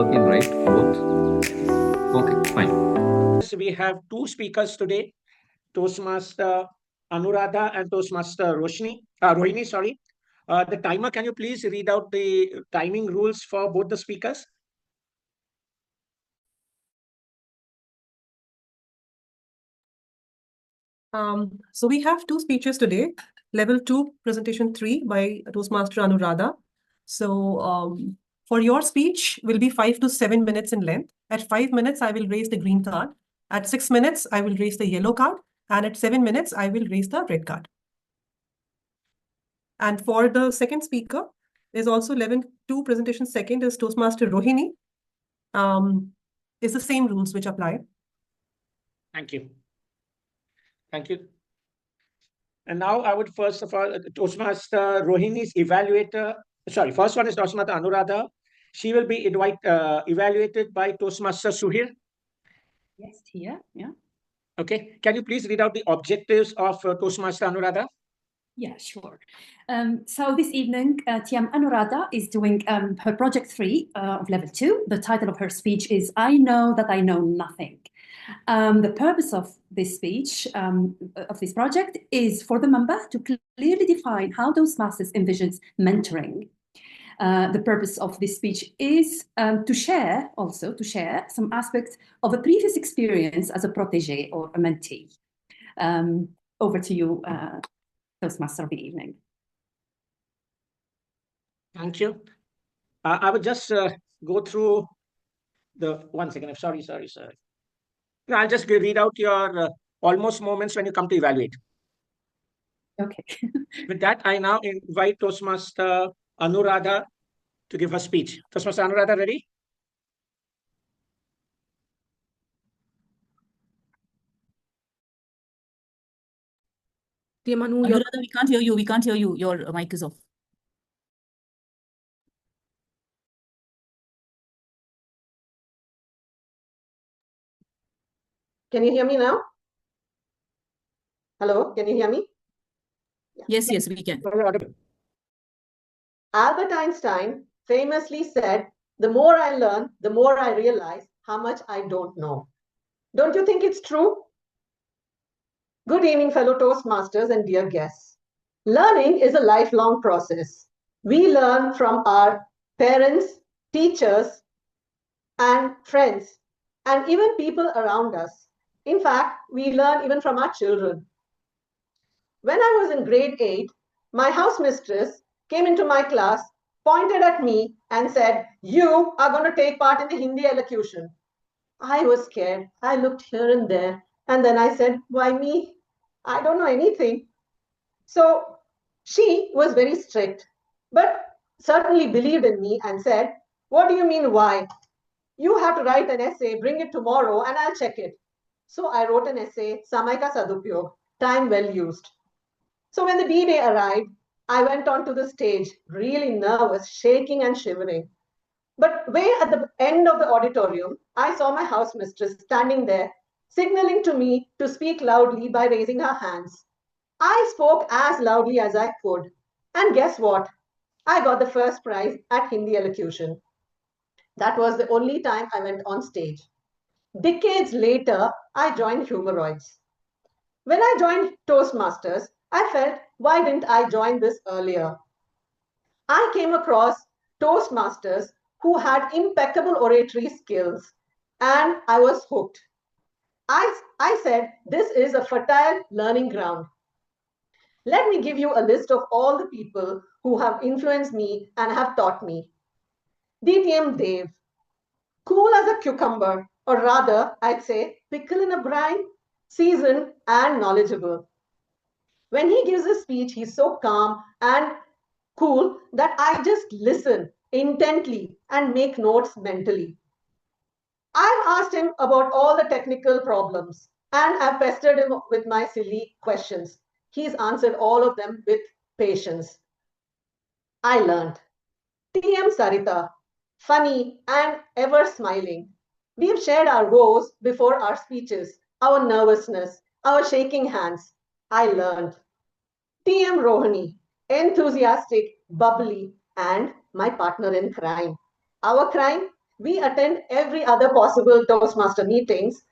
working, right? Both? Okay, fine. We have two speakers today, Toastmaster Anuradha and Toastmaster Rohini, sorry. The timer, can you please read out the timing rules for both the speakers? So we have two speeches today. Level 2, presentation 3 by Toastmaster Anuradha. So for your speech will be 5 to 7 minutes in length. At 5 minutes, I will raise the green card. At 6 minutes, I will raise the yellow card. And at 7 minutes, I will raise the red card. And for the second speaker, is also level 2, presentation second is Toastmaster Rohini. It's the same rules which apply. Thank you. Thank you. And now I would first of all, Toastmaster Rohini's evaluator, sorry, first one is Toastmaster Anuradha. She will be evaluated by Toastmaster Suhir. Yes, here, yeah. Okay, can you please read out the objectives of Toastmaster Anuradha? Yeah, sure. So this evening, TM Anuradha is doing her project 3 of level 2. The title of her speech is I Know That I Know Nothing. The purpose of this speech, of this project, is for the member to clearly define how Toastmasters envisions mentoring. The purpose of this speech is to share some aspects of a previous experience as a protege or a mentee. Over to you, Toastmaster of the evening. Thank you. I would just go through the, one second, sorry. No, I'll just read out your almost moments when you come to evaluate. Okay. With that, I now invite Toastmaster Anuradha to give her speech. Toastmaster Anuradha, ready? Dear Manu, Anuradha, we can't hear you. We can't hear you. Your mic is off. Can you hear me now? Hello, can you hear me? Yes, yes, we can. Albert Einstein famously said, the more I learn, the more I realize how much I don't know. Don't you think it's true? Good evening, fellow Toastmasters and dear guests. Learning is a lifelong process. We learn from our parents, teachers, and friends, and even people around us. In fact, we learn even from our children. When I was in grade 8, my house mistress came into my class, pointed at me and said, you are going to take part in the Hindi elocution. I was scared. I looked here and there. And then I said, why me? I don't know anything. So she was very strict, but certainly believed in me and said, what do you mean why? You have to write an essay, bring it tomorrow, and I'll check it. So I wrote an essay, Samay Ka Sadupyog, time well used. So when the D-Day arrived, I went onto the stage, really nervous, shaking and shivering. But way at the end of the auditorium, I saw my house mistress standing there, signaling to me to speak loudly by raising her hands. I spoke as loudly as I could. And guess what? I got the first prize at Hindi elocution. That was the only time I went on stage. Decades later, I joined Humoroids. When I joined Toastmasters, I felt, why didn't I join this earlier? I came across Toastmasters who had impeccable oratory skills, and I was hooked. I said, this is a fertile learning ground. Let me give you a list of all the people who have influenced me and have taught me. DTM Dev, cool as a cucumber, or rather, I'd say, pickle in a brine, seasoned and knowledgeable. When he gives a speech, he's so calm and cool that I just listen intently and make notes mentally. I've asked him about all the technical problems and I've pestered him with my silly questions. He's answered all of them with patience. I learned. TM Sarita, funny and ever smiling. We've shared our woes before our speeches, our nervousness, our shaking hands. I learned. TM Rohini, enthusiastic, bubbly, and my partner in crime. Our crime, We attend every other possible Toastmaster meetings,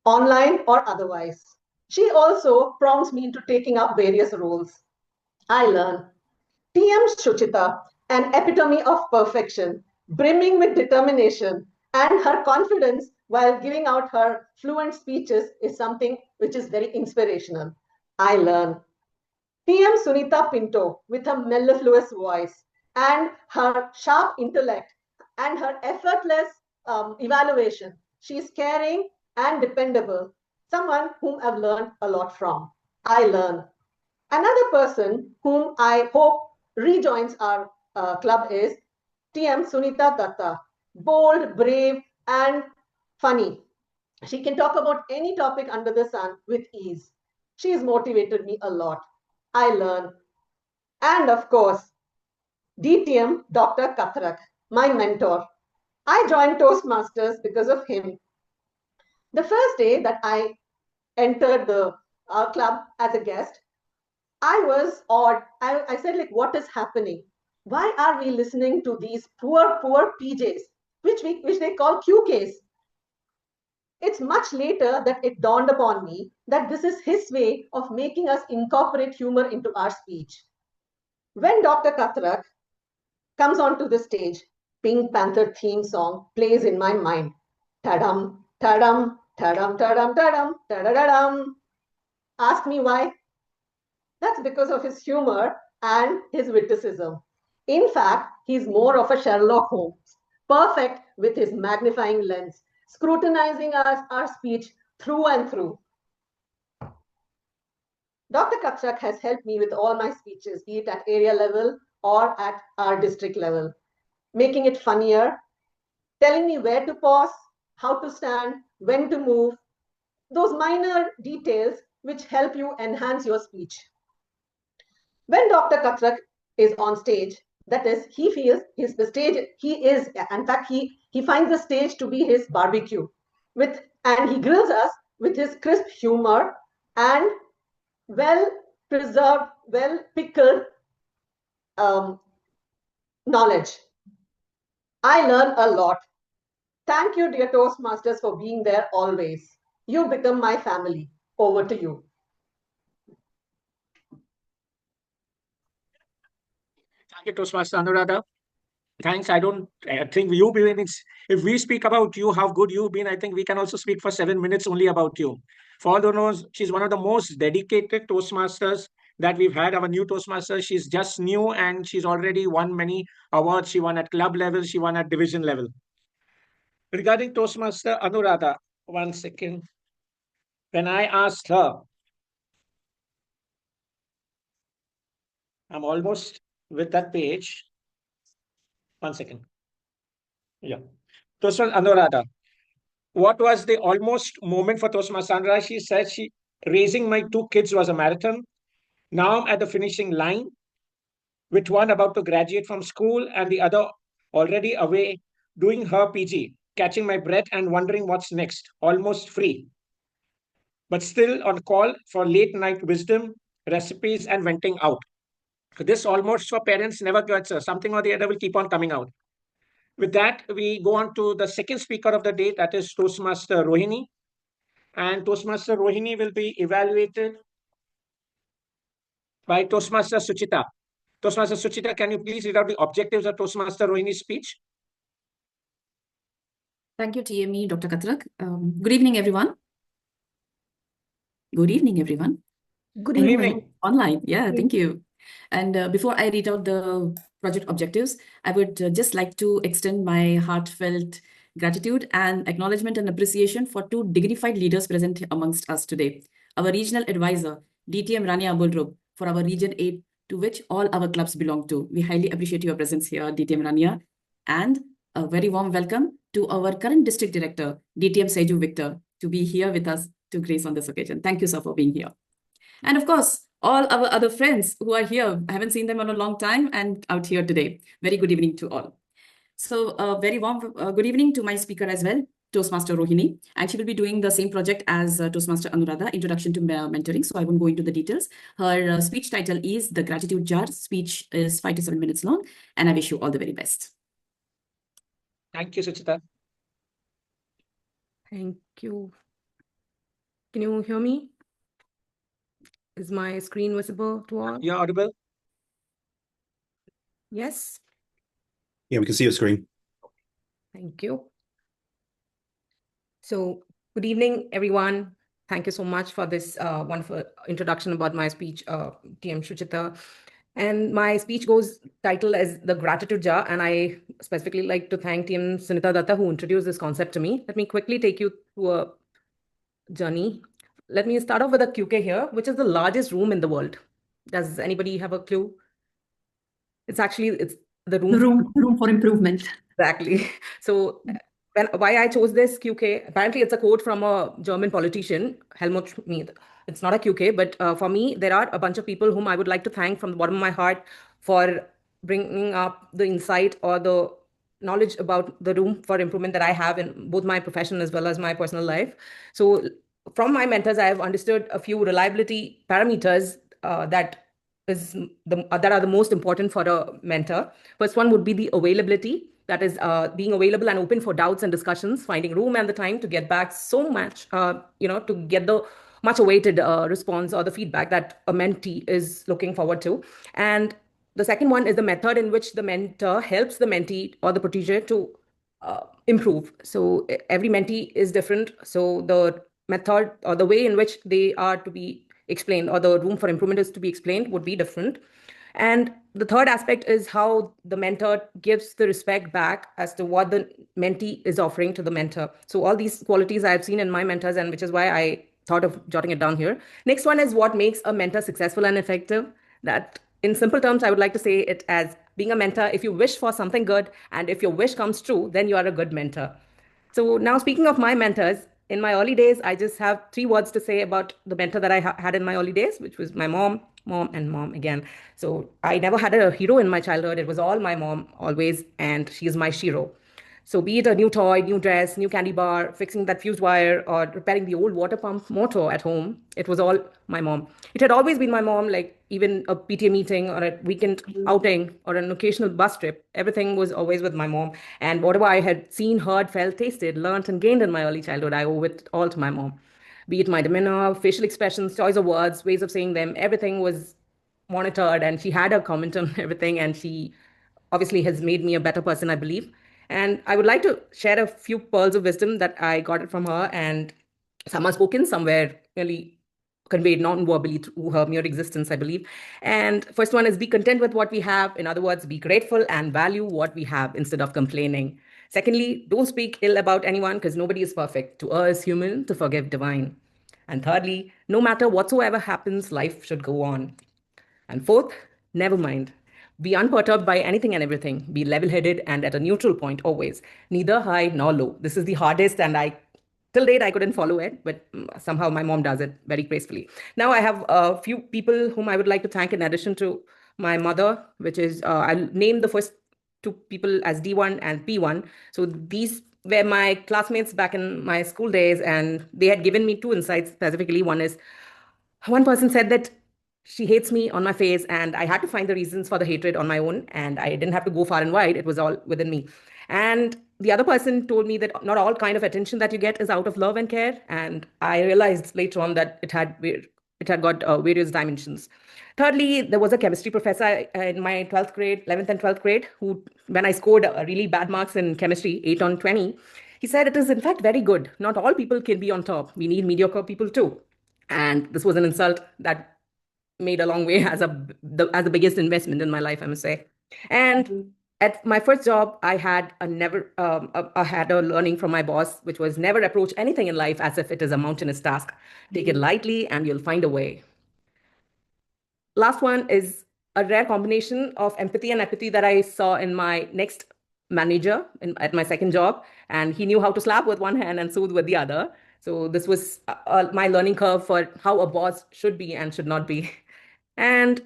online or otherwise. She also prompts me into taking up various roles. I learn. TM Shuchita, an epitome of perfection, brimming with determination, and her confidence while giving out her fluent speeches is something which is very inspirational. I learn. TM Sunita Pinto, with her mellifluous voice and her sharp intellect and her effortless evaluation, she is caring and dependable, someone whom I've learned a lot from. I learn. Another person whom I hope rejoins our club is TM Sunita Datta, bold, brave, and funny. She can talk about any topic under the sun with ease. She has motivated me a lot. I learn. And of course, DTM Dr. Kathrak, my mentor. I joined Toastmasters because of him. The first day that I entered the club as a guest, I was awed. I said, like, what is happening? Why are we listening to these poor PJs, which they call QKs? It's much later that it dawned upon me that this is his way of making us incorporate humor into our speech. When Dr. Kathrak comes onto the stage, Pink Panther theme song plays in my mind. Tadam, tadam, tadam, tadam, tadam, tadadadam. Ask me why? That's because of his humor and his witticism. In fact, he's more of a Sherlock Holmes, perfect with his magnifying lens, scrutinizing our speech through and through. Dr. Kathrak has helped me with all my speeches, be it at area level or at our district level, making it funnier, telling me where to pause, how to stand, when to move, those minor details which help you enhance your speech. When Dr. Kathrak is on stage, that is, he feels the stage, in fact, he finds the stage to be his barbecue, and he grills us with his crisp humor and well-preserved, well-pickled knowledge. I learn a lot. Thank you, dear Toastmasters, for being there always. You become my family. Over to you. Thank you, Toastmaster Anuradha. Thanks. I think you've been, if we speak about you, how good you've been, I think we can also speak for 7 minutes only about you. For all who knows, she's one of the most dedicated Toastmasters that we've had, our new Toastmaster. She's just new and she's already won many awards. She won at club level, she won at division level. Regarding Toastmaster Anuradha, 1 second. When I asked her, I'm almost with that page. 1 second. Yeah. Toastmaster Anuradha. What was the almost moment for Toastmaster Anuradha? She said, raising my 2 kids was a marathon. Now I'm at the finishing line, with one about to graduate from school and the other already away doing her PG, catching my breath and wondering what's next, almost free. But still on call for late night wisdom, recipes, and venting out. This almost for parents never gets something or the other will keep on coming out. With that, we go on to the second speaker of the day, that is Toastmaster Rohini. And Toastmaster Rohini will be evaluated by Toastmaster Suchita. Toastmaster Suchita, can you please read out the objectives of Toastmaster Rohini's speech? Thank you, TME, Dr. Kathrak. Good evening, everyone. Good evening, everyone. Good evening. Online. Yeah, thank you. And before I read out the project objectives, I would just like to extend my heartfelt gratitude and acknowledgement and appreciation for 2 dignified leaders present amongst us today. Our regional advisor, DTM Rania Abulrub, for our Region 8, to which all our clubs belong to. We highly appreciate your presence here, DTM Rania. And a very warm welcome to our current district director, DTM Seju Victor, to be here with us to grace on this occasion. Thank you, sir, for being here. And of course, all our other friends who are here. I haven't seen them in a long time and out here today. Very good evening to all. So a very warm good evening to my speaker as well, Toastmaster Rohini. And she will be doing the same project as Toastmaster Anuradha, Introduction to Mentoring. So I won't go into the details. Her speech title is The Gratitude Jar. Speech is 5 to 7 minutes long. And I wish you all the very best. Thank you, Suchita. Thank you. Can you hear me? Is my screen visible to all? You're audible. Yes. Yeah, we can see your screen. Thank you. So, good evening, everyone. Thank you so much for this wonderful introduction about my speech, TM Shuchita. And my speech goes title as the Gratitude Jar, and I specifically like to thank TM Sunita Datta who introduced this concept to me. Let me quickly take you through a journey. Let me start off with a QK here, which is the largest room in the world. Does anybody have a clue? It's the room. The room for improvement. Exactly. So why I chose this QK, apparently it's a quote from a German politician, Helmut Schmidt. It's not a QK, but for me, there are a bunch of people whom I would like to thank from the bottom of my heart for bringing up the insight or the knowledge about the room for improvement that I have in both my profession as well as my personal life. So from my mentors, I have understood a few reliability parameters that are the most important for a mentor. First one would be the availability. That is being available and open for doubts and discussions, finding room and the time to get back so much, to get the much awaited response or the feedback that a mentee is looking forward to. And the second one is the method in which the mentor helps the mentee or the protege to improve. So every mentee is different. So the method or the way in which they are to be explained or the room for improvement is to be explained would be different. And the third aspect is how the mentor gives the respect back as to what the mentee is offering to the mentor. So all these qualities I've seen in my mentors, and which is why I thought of jotting it down here. Next one is what makes a mentor successful and effective. That in simple terms, I would like to say it as being a mentor, if you wish for something good and if your wish comes true, then you are a good mentor. So now speaking of my mentors, in my early days, I just have 3 words to say about the mentor that I had in my early days, which was my mom, and mom again. So I never had a hero in my childhood. It was all my mom always, and she is my shiro. So be it a new toy, new dress, new candy bar, fixing that fused wire, or repairing the old water pump motor at home, it was all my mom. It had always been my mom, like even a PTA meeting or a weekend outing or an occasional bus trip, everything was always with my mom. And whatever I had seen, heard, felt, tasted, learned, and gained in my early childhood, I owe it all to my mom. Be it my demeanor, facial expressions, choice of words, ways of saying them, everything was monitored, and she had a comment on everything, and she obviously has made me a better person, I believe. And I would like to share a few pearls of wisdom that I got it from her, and some are spoken, somewhere really conveyed non-verbally through her mere existence, I believe. And first one is be content with what we have. In other words, be grateful and value what we have instead of complaining. Secondly, don't speak ill about anyone because nobody is perfect. To err is human, to forgive divine. And thirdly, no matter whatsoever happens, life should go on. And fourth, never mind. Be unperturbed by anything and everything. Be level-headed and at a neutral point always. Neither high nor low. This is the hardest, and till date, I couldn't follow it, but somehow my mom does it very gracefully. Now I have a few people whom I would like to thank in addition to my mother, which is, I'll name the first 2 people as D1 and P1. So these were my classmates back in my school days, and they had given me 2 insights specifically. One person said that she hates me on my face, and I had to find the reasons for the hatred on my own, and I didn't have to go far and wide. It was all within me. And the other person told me that not all kind of attention that you get is out of love and care. And I realized later on that it had got various dimensions. Thirdly, there was a chemistry professor in my 12th grade, 11th and 12th grade, who, when I scored really bad marks in chemistry, 8 on 20, he said, it is in fact very good. Not all people can be on top. We need mediocre people too. And this was an insult that made a long way as the biggest investment in my life, I must say. And at my first job, I had a learning from my boss, which was never approach anything in life as if it is a mountainous task. Take it lightly and you'll find a way. Last one is a rare combination of empathy and apathy that I saw in my next manager at my second job. And he knew how to slap with one hand and soothe with the other. So this was my learning curve for how a boss should be and should not be. And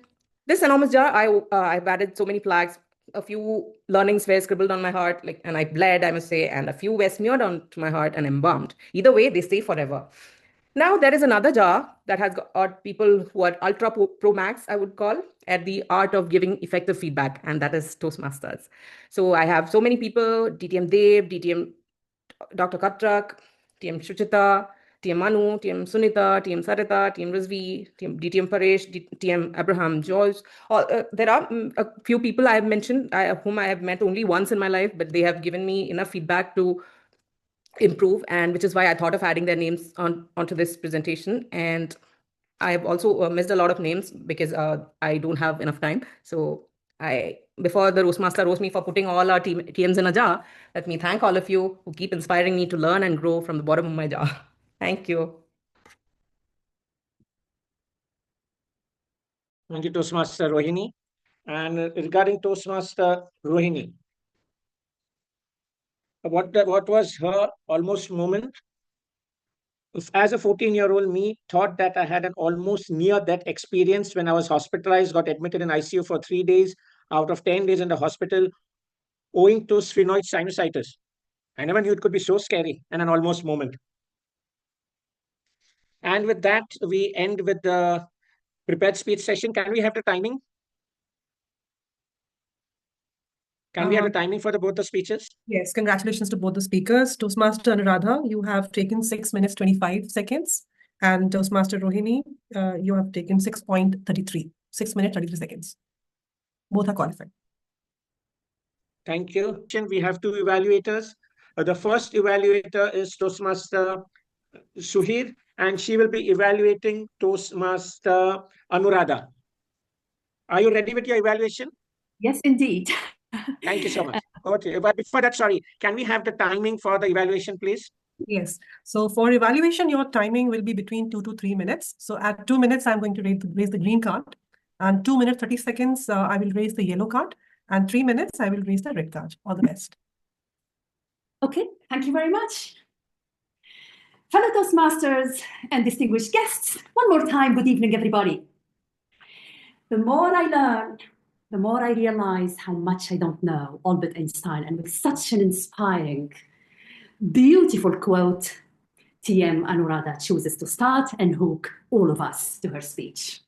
this enormous jar, I've added so many flags. A few learnings were scribbled on my heart, and I bled, I must say, and a few were smeared onto my heart and embalmed. Either way, they stay forever. Now there is another jar that has got people who are ultra pro max, I would call, at the art of giving effective feedback, and that is Toastmasters. So I have so many people: DTM Dev, DTM Dr. Katrak, TM Shuchita, TM Manu, TM Sunita, TM Sarita, TM Rizvi, DTM Paresh, TM Abraham George. There are a few people I have mentioned whom I have met only once in my life, but they have given me enough feedback to improve, and which is why I thought of adding their names onto this presentation. And I have also missed a lot of names because I don't have enough time. So before the Roastmaster roast me for putting all our TMs in a jar, let me thank all of you who keep inspiring me to learn and grow from the bottom of my jar. Thank you. Thank you, Toastmaster Rohini. And regarding Toastmaster Rohini, what was her almost moment? As a 14-year-old, me thought that I had an almost near-death experience when I was hospitalized, got admitted in ICU for 3 days out of 10 days in the hospital, owing to sphenoid sinusitis. I never knew it could be so scary and an almost moment. And with that, we end with the prepared speech session. Can we have the timing? Can we have the timing for both the speeches? Yes, congratulations to both the speakers. Toastmaster Anuradha, you have taken 6 minutes, 25 seconds. And Toastmaster Rohini, you have taken 6.33, 6 minutes, 33 seconds. Both are qualified. Thank you. We have two evaluators. The first evaluator is Toastmaster Suhir, and she will be evaluating Toastmaster Anuradha. Are you ready with your evaluation? Yes, indeed. Thank you so much. Okay, but before that, sorry, can we have the timing for the evaluation, please? Yes. So for evaluation, your timing will be between 2 to 3 minutes. So at 2 minutes, I'm going to raise the green card. And 2 minutes, 30 seconds, I will raise the yellow card. And 3 minutes, I will raise the red card. All the best. Okay, thank you very much. Fellow Toastmasters and distinguished guests, one more time, good evening, everybody. The more I learn, the more I realize how much I don't know, Albert Einstein, and with such an inspiring, beautiful quote, TM Anuradha chooses to start and hook all of us to her speech.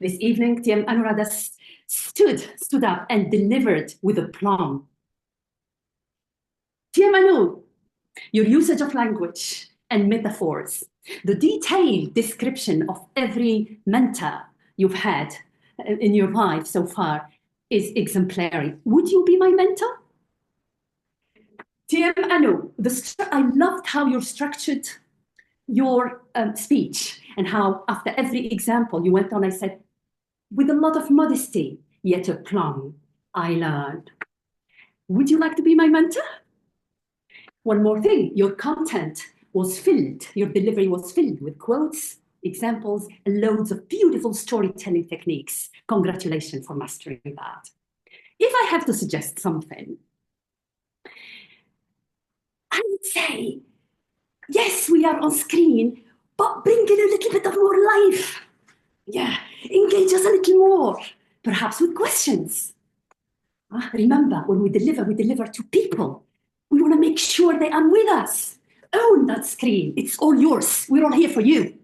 This evening, TM Anuradha stood up and delivered with aplomb. TM Anu, your usage of language and metaphors, the detailed description of every mentor you've had in your life so far is exemplary. Would you be my mentor? TM Anu, I loved how you structured your speech and how after every example you went on, I said, with a lot of modesty, yet aplomb, I learned. Would you like to be my mentor? One more thing, your content was filled, your delivery was filled with quotes, examples, and loads of beautiful storytelling techniques. Congratulations for mastering that. If I have to suggest something, I would say, yes, we are on screen, but bring in a little bit of more life. Yeah, engage us a little more, perhaps with questions. Remember, when we deliver to people. We want to make sure they are with us. Own that screen. It's all yours. We're all here for you.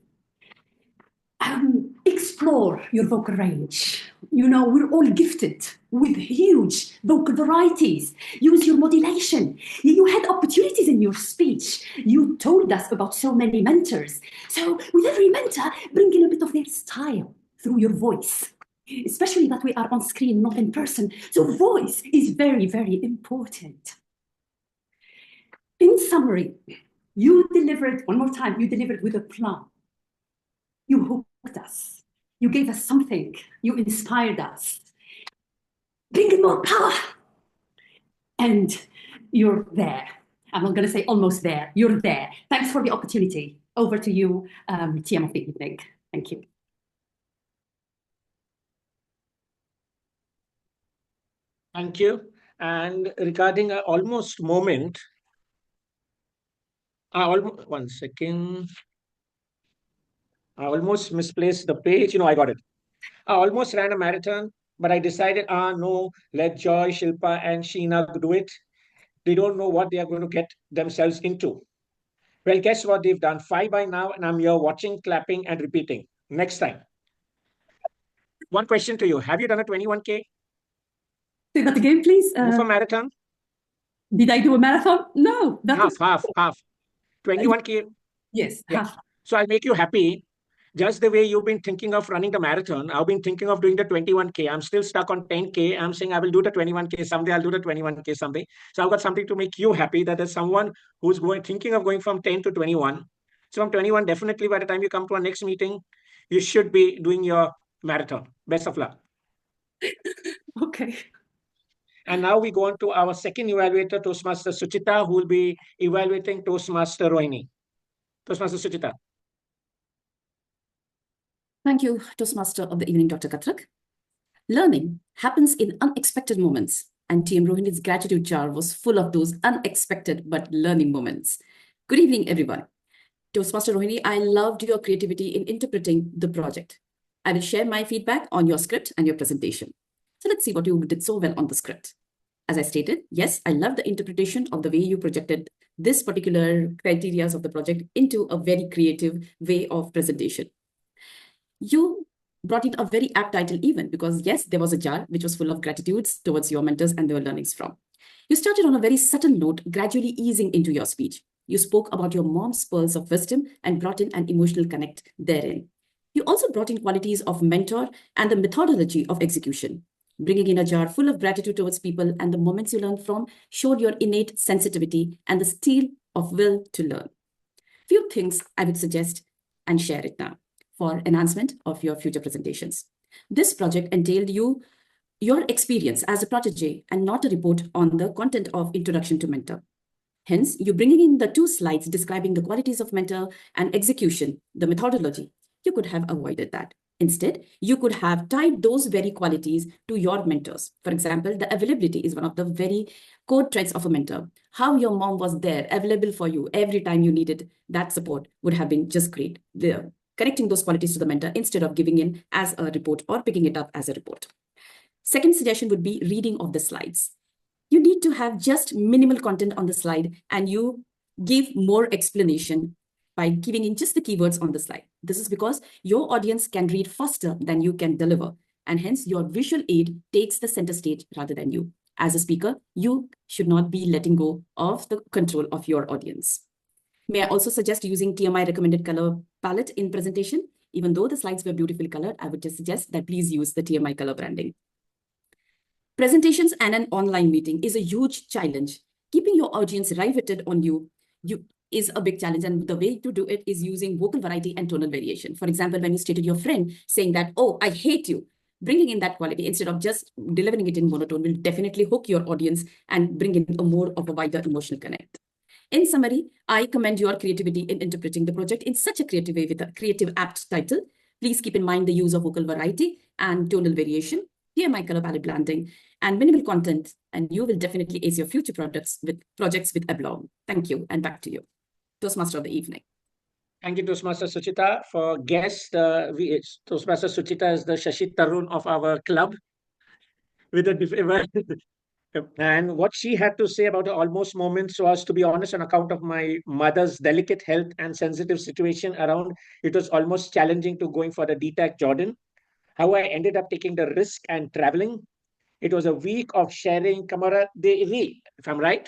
Explore your vocal range. You know, we're all gifted with huge vocal varieties. Use your modulation. You had opportunities in your speech. You told us about so many mentors. So with every mentor, bring in a bit of their style through your voice, especially that we are on screen, not in person. So voice is very, very important. In summary, you delivered, one more time, you delivered with aplomb. You hooked us. You gave us something. You inspired us. Bring in more power. And you're there. I'm not going to say almost there. You're there. Thanks for the opportunity. Over to you, TM of the evening. Thank you. Thank you. And regarding an almost moment, one second. I almost misplaced the page. I got it. I almost ran a marathon, but I decided, no, let Joy, Shilpa, and Sheena do it. They don't know what they are going to get themselves into. Well, guess what? They've done 5 by now, and I'm here watching, clapping, and repeating. Next time. One question to you. Have you done a 21K? Say that again, please. Move a marathon? Did I do a marathon? No, that was Half. 21K. yes, Yeah. half. So I'll make you happy. Just the way you've been thinking of running the marathon, I've been thinking of doing the 21K. I'm still stuck on 10K. I'm saying I will do the 21K someday. I'll do the 21K someday. So I've got something to make you happy that there's someone who's thinking of going from 10 to 21. So from 21, definitely by the time you come to our next meeting, you should be doing your marathon. Best of luck. Okay. And now we go on to our second evaluator, Toastmaster Suchita, who will be evaluating Toastmaster Rohini. Toastmaster Suchita. Thank you, Toastmaster of the evening, Dr. Kathrak. Learning happens in unexpected moments, and TM Rohini's gratitude jar was full of those unexpected but learning moments. Good evening, everyone. Toastmaster Rohini, I loved your creativity in interpreting the project. I will share my feedback on your script and your presentation. So let's see what you did so well on the script. As I stated, yes, I love the interpretation of the way you projected this particular criteria of the project into a very creative way of presentation. You brought in a very apt title even because yes, there was a jar which was full of gratitudes towards your mentors and their learnings from. You started on a very subtle note, gradually easing into your speech. You spoke about your mom's pearls of wisdom and brought in an emotional connect therein. You also brought in qualities of mentor and the methodology of execution. Bringing in a jar full of gratitude towards people and the moments you learned from showed your innate sensitivity and the steel of will to learn. Few things I would suggest and share it now for enhancement of your future presentations. This project entailed your experience as a protege and not a report on the content of Introduction to Mentor. Hence, you bringing in the 2 slides describing the qualities of mentor and execution, the methodology, you could have avoided that. Instead, you could have tied those very qualities to your mentors. For example, the availability is one of the very core traits of a mentor. How your mom was there, available for you every time you needed that support would have been just great. Connecting those qualities to the mentor instead of giving in as a report or picking it up as a report. Second suggestion would be reading of the slides. You need to have just minimal content on the slide and you give more explanation by giving in just the keywords on the slide. This is because your audience can read faster than you can deliver, and hence your visual aid takes the center stage rather than you. As a speaker, you should not be letting go of the control of your audience. May I also suggest using TMI recommended color palette in presentation? Even though the slides were beautifully colored, I would just suggest that please use the TMI color branding. Presentations and an online meeting is a huge challenge. Keeping your audience riveted on you is a big challenge, and the way to do it is using vocal variety and tonal variation. For example, when you stated your friend saying that, oh, I hate you, bringing in that quality instead of just delivering it in monotone will definitely hook your audience and bring in a more of a wider emotional connect. In summary, I commend your creativity in interpreting the project in such a creative way with a creative apt title. Please keep in mind the use of vocal variety and tonal variation, TMI color palette blending, and minimal content, and you will definitely ace your future projects with aplomb. Thank you, and back to you. Toastmaster of the evening. Thank you, Toastmaster Suchita. For guest, Toastmaster Suchita is the Shashi Tarun of our club. With a and what she had to say about the almost moments was, to be honest, on account of my mother's delicate health and sensitive situation around, it was almost challenging to going for the DTAC Jordan. How I ended up taking the risk and traveling. It was a week of sharing camaraderie, if I'm right,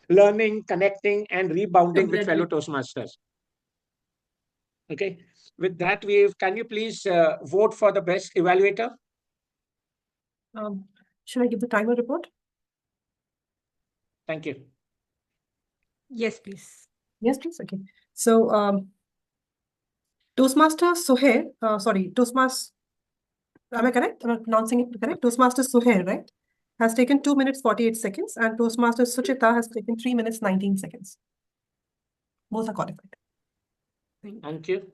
learning, connecting, and rebounding with fellow Toastmasters. Okay. With that, can you please vote for the best evaluator? Should I give the timer report? Thank you. Yes, please. Yes, please. Okay. So, Toastmaster Sohair, Toastmaster, am I correct? Am I pronouncing it correct? Toastmaster Sohair, right? Has taken 2 minutes 48 seconds, and Toastmaster Suchita has taken 3 minutes 19 seconds. Both are qualified. Thank you.